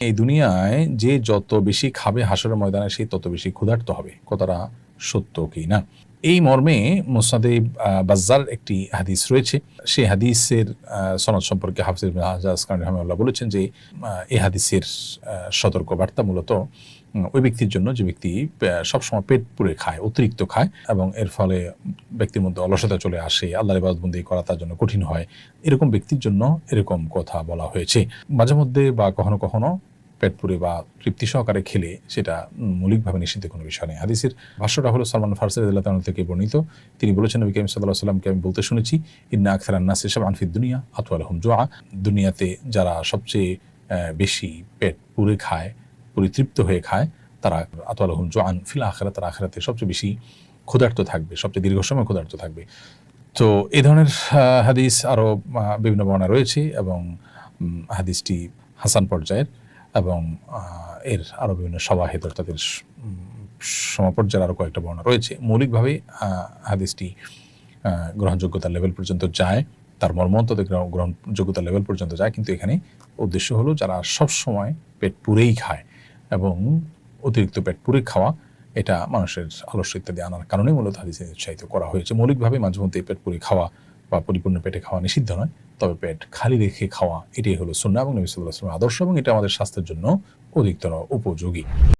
এই দুনিয়ায় যে যত বেশি খাবে হাসরের ময়দানে সে তত বেশি ক্ষুধার্ত হবে। কথাটা সত্য কি না? এই মর্মে মুসনাদে বাজ্জার একটি হাদিস রয়েছে। সেই হাদিসের সনদ সম্পর্কে হাফিজ ইবনে হাজার আসকালানি রাহিমাহুল্লাহ বলেছেন যে এই হাদিসের সতর্কবার্তা মূলত ওই ব্যক্তির জন্য যে ব্যক্তি সবসময় পেট পুরে খায়, অতিরিক্ত খায় এবং এর ফলে ব্যক্তির মধ্যে অলসতা চলে আসে, আল্লাহর ইবাদতবন্দি করা তার জন্য কঠিন হয়। এরকম ব্যক্তির জন্য এরকম কথা বলা হয়েছে। মাঝে মধ্যে বা কখনো কখনো পেট পুরে বা তৃপ্তি সহকারে খেলে সেটা মৌলিকভাবে নিষিদ্ধ কোনো বিষয় নেই। হাদিসের ভাষ্যটা হলো সালমান ফারসি রাদিয়াল্লাহু তাআলা থেকে বর্ণিত। তিনি বলেছেন, নবী করিম সাল্লাল্লাহু আলাইহি ওয়াসাল্লামকে আমি বলতে শুনেছি, ইন্না আকসারান নাসি শাবআন ফিদ দুনিয়া আতওয়ালুহুম জুআ। দুনিয়াতে যারা সবচেয়ে বেশি পেট পুরে খায়, পরিতৃপ্ত হয়ে খায়, তারা আতওয়ালুহুম জুআন ফিল আখিরাত, তারা আখিরাতে সবচেয়ে বেশি ক্ষুধার্ত থাকবে, সবচেয়ে দীর্ঘ সময় ক্ষুধার্ত থাকবে। তো এই ধরনের হাদিস আরও বিভিন্ন বর্ণনা রয়েছে এবং হাদিসটি হাসান পর্যায়ের এবং এর আরও বিভিন্ন শওয়াহিদ অর্থাৎ সমপর্যায়ের আরও কয়েকটা বর্ণনা রয়েছে। মৌলিকভাবে হাদিসটি গ্রহণযোগ্যতার লেভেল পর্যন্ত যায়, তার মর্ম অন্তত গ্রহণযোগ্যতার লেভেল পর্যন্ত যায়, কিন্তু এখানে উদ্দেশ্য হলো যারা সবসময় পেট পুরেই খায় এবং অতিরিক্ত পেট পুরে খাওয়া এটা মানুষের আলস্য ইত্যাদি আনার কারণে মূলত হাদিসে উৎসাহিত করা হয়েছে। মৌলিকভাবে মাঝে মধ্যে পেট পুরে খাওয়া বা পরিপূর্ণ পেটে খাওয়া নিষিদ্ধ নয়, তবে পেট খালি রেখে খাওয়া এটাই হলো সুন্নাহ এবং নবী সাল্লাল্লাহু আলাইহি ওয়াসাল্লামের আদর্শ এবং এটা আমাদের স্বাস্থ্যের জন্য অধিকতর উপযোগী।